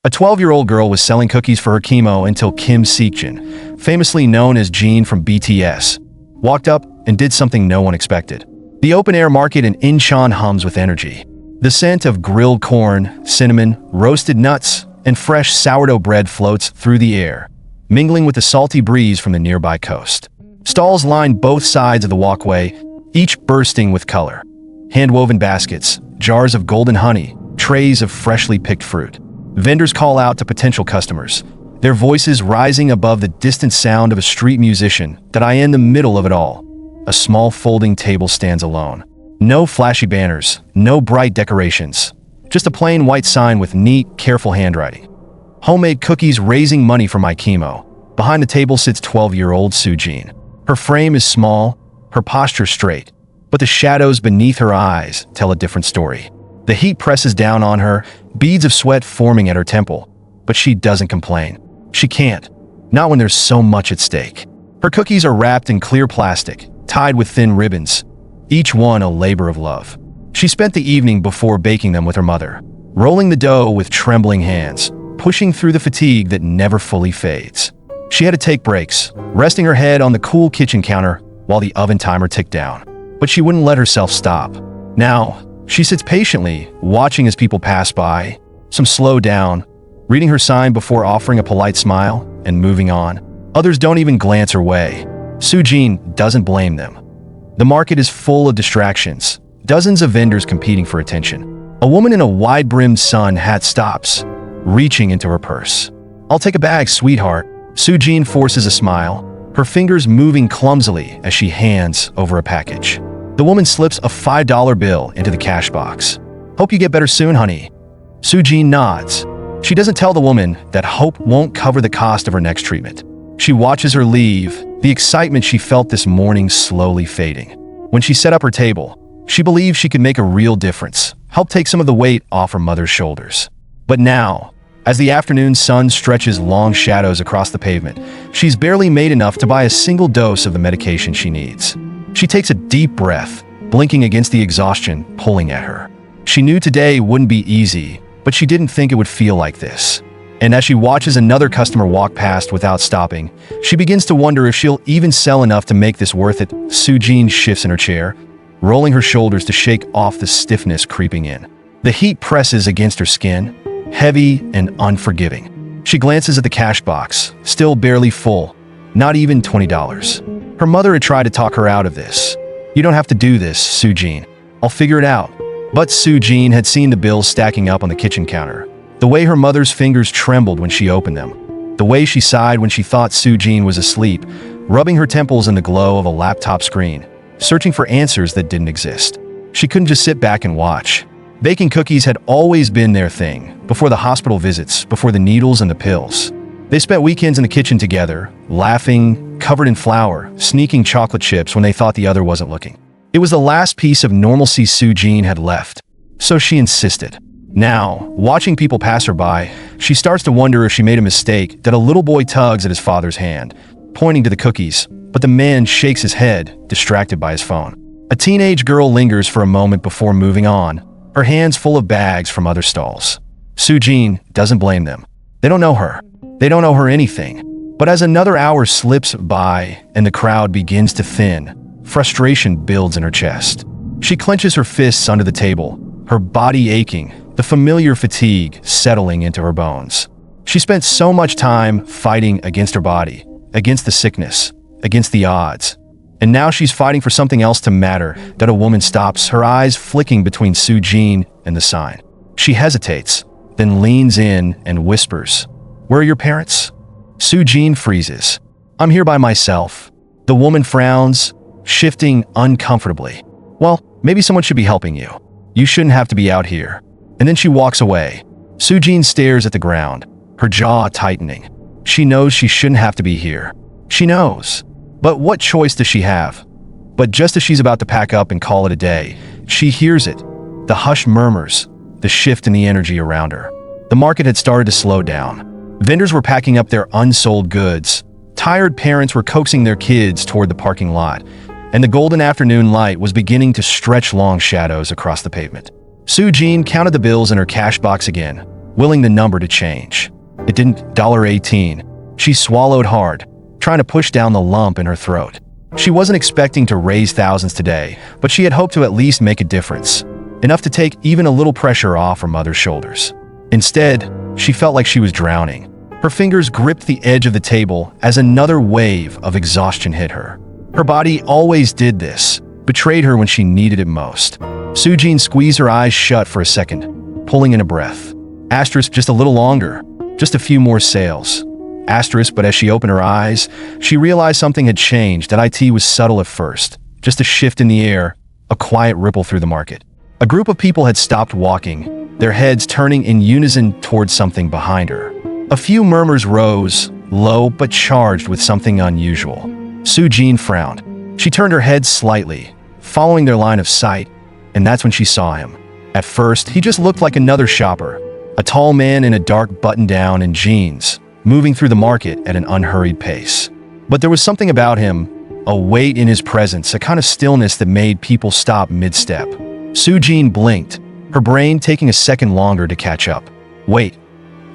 A 12-year-old girl was selling cookies for her chemo until Kim Seokjin, famously known as Jin from BTS, walked up and did something no one expected. The open-air market in Incheon hums with energy. The scent of grilled corn, cinnamon, roasted nuts, and fresh sourdough bread floats through the air, mingling with the salty breeze from the nearby coast. Stalls line both sides of the walkway, each bursting with color. Hand-woven baskets, jars of golden honey, trays of freshly picked fruit. Vendors call out to potential customers, their voices rising above the distant sound of a street musician. That I in the middle of it all. A small folding table stands alone. No flashy banners, no bright decorations. Just a plain white sign with neat, careful handwriting. Homemade cookies raising money for my chemo. Behind the table sits 12-year-old Seokjin. Her frame is small, her posture straight, but the shadows beneath her eyes tell a different story. The heat presses down on her, beads of sweat forming at her temple, but she doesn't complain. She can't. Not when there's so much at stake. Her cookies are wrapped in clear plastic, tied with thin ribbons, each one a labor of love. She spent the evening before baking them with her mother, rolling the dough with trembling hands, pushing through the fatigue that never fully fades. She had to take breaks, resting her head on the cool kitchen counter while the oven timer ticked down. But she wouldn't let herself stop. Now, she sits patiently, watching as people pass by, some slow down, reading her sign before offering a polite smile and moving on. Others don't even glance her way. Seokjin doesn't blame them. The market is full of distractions, dozens of vendors competing for attention. A woman in a wide-brimmed sun hat stops, reaching into her purse. "I'll take a bag, sweetheart." Seokjin forces a smile, her fingers moving clumsily as she hands over a package. The woman slips a $5 bill into the cash box. "Hope you get better soon, honey." Seokjin nods. She doesn't tell the woman that hope won't cover the cost of her next treatment. She watches her leave, the excitement she felt this morning slowly fading. When she set up her table, she believed she could make a real difference, help take some of the weight off her mother's shoulders. But now, as the afternoon sun stretches long shadows across the pavement, she's barely made enough to buy a single dose of the medication she needs. She takes a deep breath, blinking against the exhaustion pulling at her. She knew today wouldn't be easy, but she didn't think it would feel like this. And as she watches another customer walk past without stopping, she begins to wonder if she'll even sell enough to make this worth it. Seokjin shifts in her chair, rolling her shoulders to shake off the stiffness creeping in. The heat presses against her skin, heavy and unforgiving. She glances at the cash box, still barely full, not even $20. Her mother had tried to talk her out of this. "You don't have to do this, Seokjin. I'll figure it out." But Seokjin had seen the bills stacking up on the kitchen counter. The way her mother's fingers trembled when she opened them. The way she sighed when she thought Seokjin was asleep, rubbing her temples in the glow of a laptop screen, searching for answers that didn't exist. She couldn't just sit back and watch. Baking cookies had always been their thing, before the hospital visits, before the needles and the pills. They spent weekends in the kitchen together, laughing, covered in flour, sneaking chocolate chips when they thought the other wasn't looking. It was the last piece of normalcy Seokjin had left, so she insisted. Now, watching people pass her by, she starts to wonder if she made a mistake. That a little boy tugs at his father's hand, pointing to the cookies, but the man shakes his head, distracted by his phone. A teenage girl lingers for a moment before moving on, her hands full of bags from other stalls. Seokjin doesn't blame them. They don't know her. They don't owe her anything. But as another hour slips by and the crowd begins to thin, frustration builds in her chest. She clenches her fists under the table, her body aching, the familiar fatigue settling into her bones. She spent so much time fighting against her body, against the sickness, against the odds. And now she's fighting for something else to matter. That a woman stops, her eyes flicking between Seokjin and the sign. She hesitates, then leans in and whispers, "Where are your parents?" Seokjin freezes. "I'm here by myself." The woman frowns, shifting uncomfortably. "Well, maybe someone should be helping you. You shouldn't have to be out here." And then she walks away. Seokjin stares at the ground, her jaw tightening. She knows she shouldn't have to be here. She knows. But what choice does she have? But just as she's about to pack up and call it a day, she hears it. The hushed murmurs, the shift in the energy around her. The market had started to slow down. Vendors were packing up their unsold goods. Tired parents were coaxing their kids toward the parking lot, and the golden afternoon light was beginning to stretch long shadows across the pavement. Seokjin counted the bills in her cash box again, willing the number to change. It didn't. $18. She swallowed hard, trying to push down the lump in her throat. She wasn't expecting to raise thousands today, but she had hoped to at least make a difference, enough to take even a little pressure off her mother's shoulders. Instead, she felt like she was drowning. Her fingers gripped the edge of the table as another wave of exhaustion hit her. Her body always did this, betrayed her when she needed it most. Sujin squeezed her eyes shut for a second, pulling in a breath. Asterisk, just a little longer, just a few more sales. Asterisk, but as she opened her eyes, she realized something had changed. That it was subtle at first, just a shift in the air, a quiet ripple through the market. A group of people had stopped walking, their heads turning in unison towards something behind her. A few murmurs rose, low but charged with something unusual. Sujin frowned. She turned her head slightly, following their line of sight, and that's when she saw him. At first, he just looked like another shopper, a tall man in a dark button-down and jeans, moving through the market at an unhurried pace. But there was something about him, a weight in his presence, a kind of stillness that made people stop mid-step. Sujin blinked, her brain taking a second longer to catch up. Wait.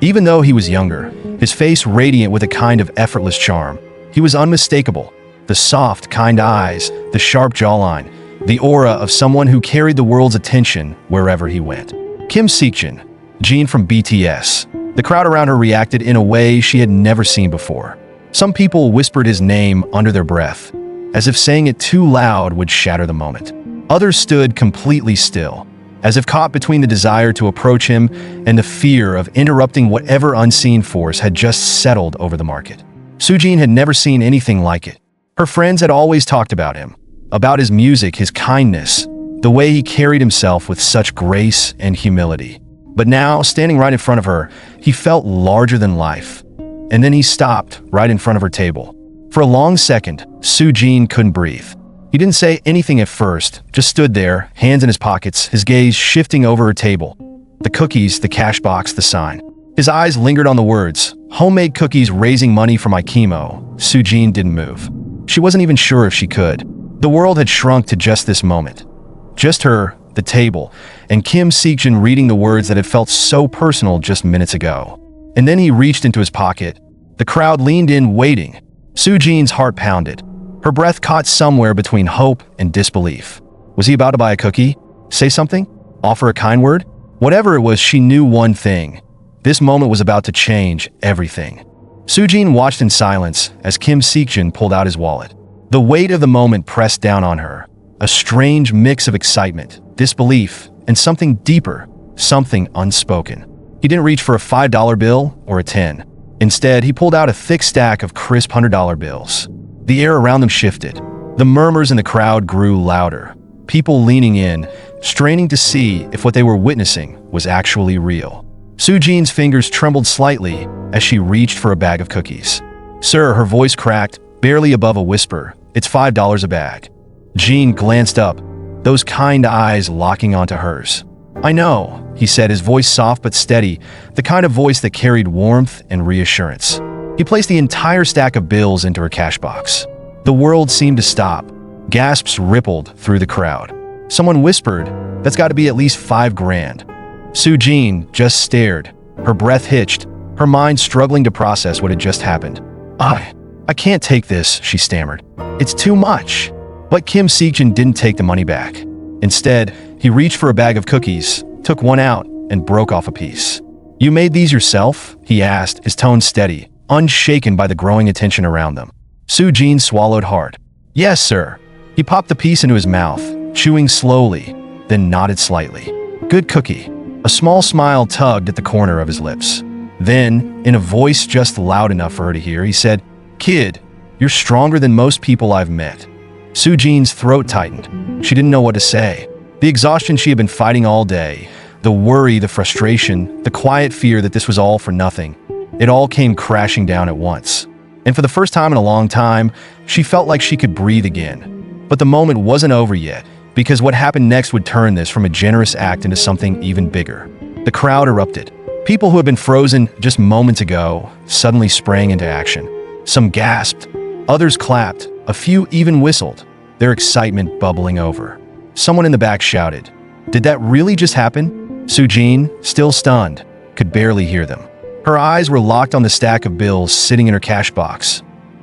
Even though he was younger, his face radiant with a kind of effortless charm, he was unmistakable. The soft, kind eyes, the sharp jawline, the aura of someone who carried the world's attention wherever he went. Kim Seokjin, Jin from BTS. The crowd around her reacted in a way she had never seen before. Some people whispered his name under their breath, as if saying it too loud would shatter the moment. Others stood completely still, as if caught between the desire to approach him and the fear of interrupting whatever unseen force had just settled over the market. Sujin had never seen anything like it. Her friends had always talked about him, about his music, his kindness, the way he carried himself with such grace and humility. But now, standing right in front of her, he felt larger than life. And then he stopped right in front of her table. For a long second, Sujin couldn't breathe. He didn't say anything at first, just stood there, hands in his pockets, his gaze shifting over her table. The cookies, the cash box, the sign. His eyes lingered on the words, "Homemade cookies raising money for my chemo." Sujin didn't move. She wasn't even sure if she could. The world had shrunk to just this moment. Just her, the table, and Kim Seokjin reading the words that had felt so personal just minutes ago. And then he reached into his pocket. The crowd leaned in, waiting. Sujin's heart pounded. Her breath caught somewhere between hope and disbelief. Was he about to buy a cookie? Say something? Offer a kind word? Whatever it was, she knew one thing. This moment was about to change everything. Sujin watched in silence as Kim Seokjin pulled out his wallet. The weight of the moment pressed down on her. A strange mix of excitement, disbelief, and something deeper, something unspoken. He didn't reach for a $5 bill or a 10. Instead, he pulled out a thick stack of crisp $100 bills. The air around them shifted. The murmurs in the crowd grew louder. People leaning in, straining to see if what they were witnessing was actually real. Sujin's fingers trembled slightly as she reached for a bag of cookies. "Sir," her voice cracked, barely above a whisper, "it's $5 a bag." Jin glanced up, those kind eyes locking onto hers. "I know," he said, his voice soft but steady, the kind of voice that carried warmth and reassurance. He placed the entire stack of bills into her cash box. The world seemed to stop. Gasps rippled through the crowd. Someone whispered, "That's got to be at least $5,000. Sujin just stared, her breath hitched, her mind struggling to process what had just happened. I can't take this," she stammered. "It's too much." But Kim Seokjin didn't take the money back. Instead, he reached for a bag of cookies, took one out, and broke off a piece. "You made these yourself?" he asked, his tone steady, unshaken by the growing attention around them. Sujin swallowed hard. "Yes, sir." He popped the piece into his mouth, chewing slowly, then nodded slightly. "Good cookie." A small smile tugged at the corner of his lips. Then, in a voice just loud enough for her to hear, he said, "Kid, you're stronger than most people I've met." Sujin's throat tightened. She didn't know what to say. The exhaustion she had been fighting all day, the worry, the frustration, the quiet fear that this was all for nothing, it all came crashing down at once. And for the first time in a long time, she felt like she could breathe again. But the moment wasn't over yet, because what happened next would turn this from a generous act into something even bigger. The crowd erupted. People who had been frozen just moments ago suddenly sprang into action. Some gasped, others clapped, a few even whistled, their excitement bubbling over. Someone in the back shouted, "Did that really just happen?" Sujin, still stunned, could barely hear them. Her eyes were locked on the stack of bills sitting in her cash box.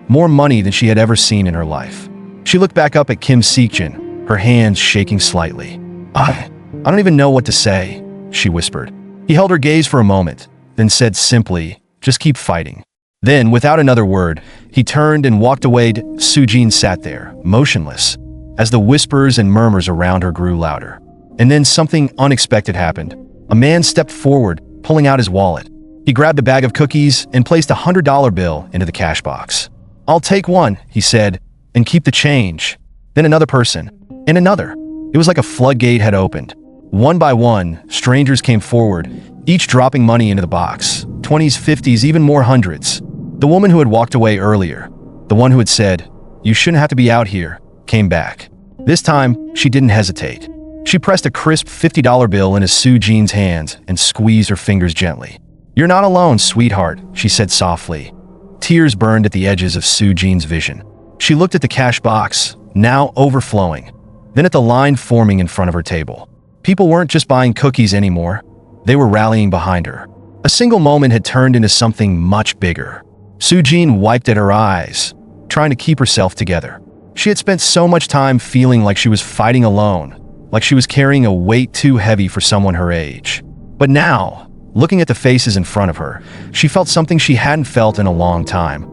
More money than she had ever seen in her life. She looked back up at Kim Seek-jin, her hands shaking slightly. I don't even know what to say," she whispered. He held her gaze for a moment, then said simply, "Just keep fighting." Then, without another word, he turned and walked away. Soo-jin sat there, motionless, as the whispers and murmurs around her grew louder. And then something unexpected happened. A man stepped forward, pulling out his wallet. He grabbed a bag of cookies and placed a $100 bill into the cash box. "I'll take one," he said, "and keep the change." Then another person, and another. It was like a floodgate had opened. One by one, strangers came forward, each dropping money into the box. 20s, 50s, even more hundreds. The woman who had walked away earlier, the one who had said, "You shouldn't have to be out here," came back. This time, she didn't hesitate. She pressed a crisp $50 bill into Soo-jin's hands and squeezed her fingers gently. "You're not alone, sweetheart," she said softly. Tears burned at the edges of Soo-jin's vision. She looked at the cash box, now overflowing, then at the line forming in front of her table. People weren't just buying cookies anymore. They were rallying behind her. A single moment had turned into something much bigger. Soo-jin wiped at her eyes, trying to keep herself together. She had spent so much time feeling like she was fighting alone, like she was carrying a weight too heavy for someone her age. But now, looking at the faces in front of her, she felt something she hadn't felt in a long time.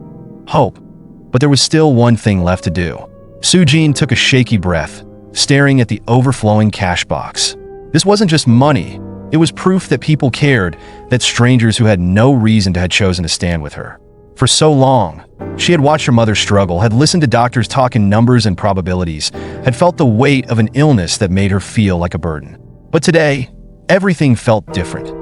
Hope. But there was still one thing left to do. Soo-jin took a shaky breath, staring at the overflowing cash box. This wasn't just money. It was proof that people cared, that strangers who had no reason to had chosen to stand with her. For so long, she had watched her mother struggle, had listened to doctors talk in numbers and probabilities, had felt the weight of an illness that made her feel like a burden. But today, everything felt different.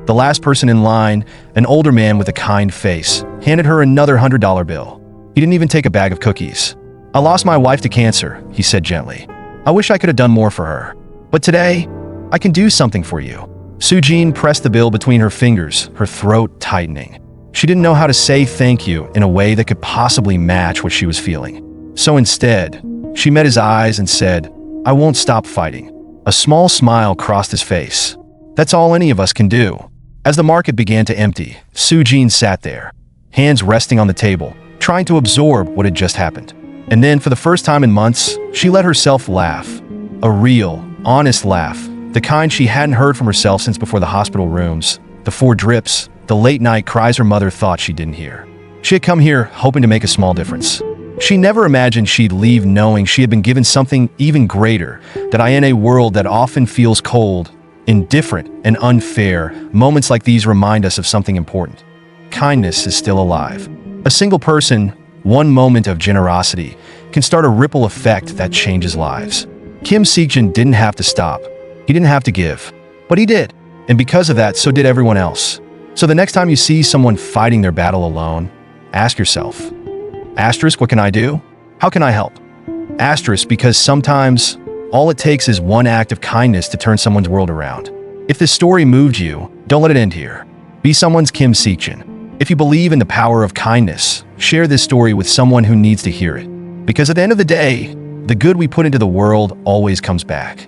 The last person in line, an older man with a kind face, handed her another $100 bill. He didn't even take a bag of cookies. "I lost my wife to cancer," he said gently. "I wish I could have done more for her. But today, I can do something for you." Soo-jin pressed the bill between her fingers, her throat tightening. She didn't know how to say thank you in a way that could possibly match what she was feeling. So instead, she met his eyes and said, "I won't stop fighting." A small smile crossed his face. That's all any of us can do. As the market began to empty, Soo-jin sat there, hands resting on the table, trying to absorb what had just happened. And then, for the first time in months, she let herself laugh. A real, honest laugh. The kind she hadn't heard from herself since before the hospital rooms. The 4 drips, the late-night cries her mother thought she didn't hear. She had come here hoping to make a small difference. She never imagined she'd leave knowing she had been given something even greater, that in a world that often feels cold, indifferent, and unfair, moments like these remind us of something important. Kindness is still alive. A single person, one moment of generosity, can start a ripple effect that changes lives. Kim Seek-jin didn't have to stop. He didn't have to give. But he did. And because of that, so did everyone else. So the next time you see someone fighting their battle alone, ask yourself, asterisk, what can I do? How can I help? Asterisk, because sometimes all it takes is one act of kindness to turn someone's world around. If this story moved you, don't let it end here. Be someone's Kim Seek-jin. If you believe in the power of kindness, share this story with someone who needs to hear it. Because at the end of the day, the good we put into the world always comes back.